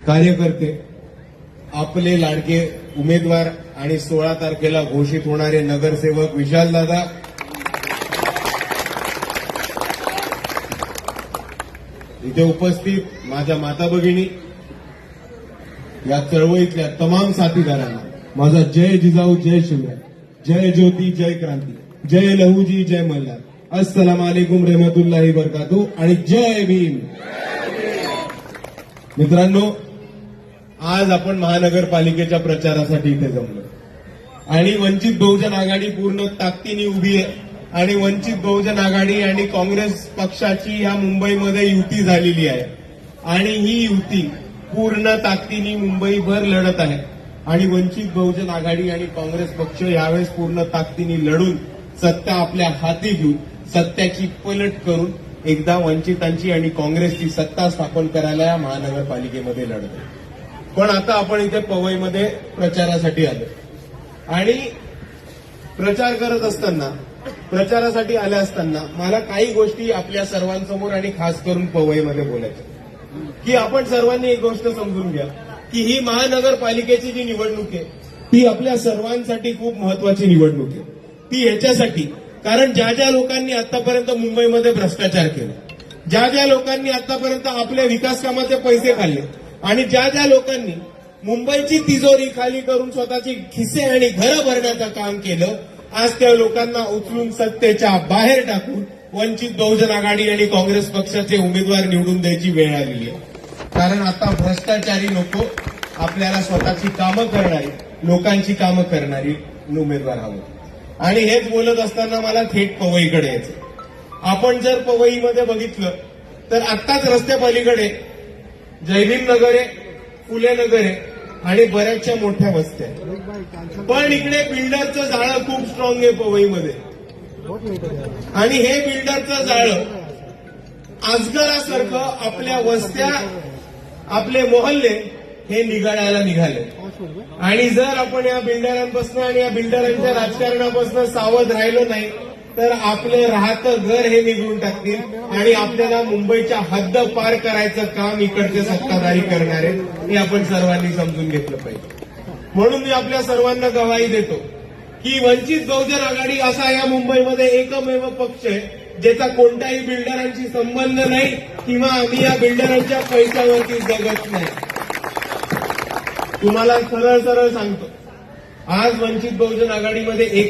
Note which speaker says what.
Speaker 1: कार्यकर्ते, आपले लाडके उमेदवार आणि 16 तारखेला घोषित होणारे नगरसेवक विशालदादा, इथे उपस्थित माझ्या माता भगिनी, या चळवळीतल्या तमाम साथीदारांना माझा जय जिजाऊ, जय शिवराय, जय ज्योती, जय क्रांती, जय लहुजी, जय मल्हार, अस्सलाम अलैकुम रहमतुल्लाहि बरकातू आणि जय भीम. मित्रांनो, आज आपण महानगरपालिकेच्या प्रचारासाठी इथे जमलो आणि वंचित बहुजन आघाडी पूर्ण ताकदीने उभी आहे आणि वंचित बहुजन आघाडी आणि काँग्रेस पक्षाची या मुंबईमध्ये युती झालेली आहे आणि ही युती पूर्ण ताकदीने मुंबईभर लढत आहे आणि वंचित बहुजन आघाडी आणि काँग्रेस पक्ष यावेळेस पूर्ण ताकदीने लढून सत्ता आपल्या हाती घेऊन सत्याची पलट करून एकदा वंचितांची आणि काँग्रेसची सत्ता स्थापन करायला या महानगरपालिकेमध्ये लढत आहे. पण आता आपण इथे पवईमध्ये प्रचारासाठी आलो आणि प्रचार करत असताना, प्रचारासाठी आले असताना मला काही गोष्टी आपल्या सर्वांसमोर आणि खास करून पवईमध्ये बोलायच्या की आपण सर्वांनी एक गोष्ट समजून घ्या की ही महानगरपालिकेची जी निवडणूक आहे ती आपल्या सर्वांसाठी खूप महत्वाची निवडणूक आहे. ती ह्याच्यासाठी कारण ज्या ज्या लोकांनी आतापर्यंत मुंबईमध्ये भ्रष्टाचार केला, ज्या ज्या लोकांनी आतापर्यंत आपल्या विकास कामाचे पैसे खाल्ले आणि ज्या ज्या लोकांनी मुंबईची तिजोरी खाली करून स्वतःची खिसे आणि घरं भरण्याचं काम केलं, आज त्या लोकांना उचलून सत्तेच्या बाहेर टाकून वंचित बहुजन आघाडी आणि काँग्रेस पक्षाचे उमेदवार निवडून द्यायची वेळ आलेली आहे. कारण आता भ्रष्टाचारी लोक आपल्याला स्वतःची कामं करणारी, लोकांची कामं करणारी उमेदवार हवं. आणि हेच बोलत असताना मला थेट पवईकडे यायचं. आपण जर पवईमध्ये बघितलं तर आत्ताच रस्त्या पलीकडे जयभीम नगर आहे, फुले नगर आहे आणि बऱ्याचशा मोठ्या वस्त्या आहेत. पण इकडे बिल्डरचं जाळं खूप स्ट्रॉंग आहे पवईमध्ये आणि हे बिल्डरचं जाळं अजगरासारखं आपल्या वस्त्या, आपले मोहल्ले हे निघाडायला निघाले. आणि जर आपण या बिल्डरांपासून आणि या बिल्डरांच्या राजकारणापासून सावध राहिलो नाही तर आपलं राहतं घर हे निघून टाकतील आणि आपल्याला मुंबईच्या हद्द पार करायचं काम इकडचे सत्ताधारी करणार आहेत हे आपण सर्वांनी समजून घेतलं पाहिजे. म्हणून मी आपल्या सर्वांना गवाही देतो की वंचित बहुजन आघाडी असा या मुंबईमध्ये एकमेव पक्ष आहे ज्याचा कोणत्याही बिल्डरांशी संबंध नाही किंवा आम्ही या बिल्डरांच्या पैशावरती जगत नाही. तुम्हाला सरळ सरळ सांगतो, आज वंचित बहुजन आघाडीमध्ये एक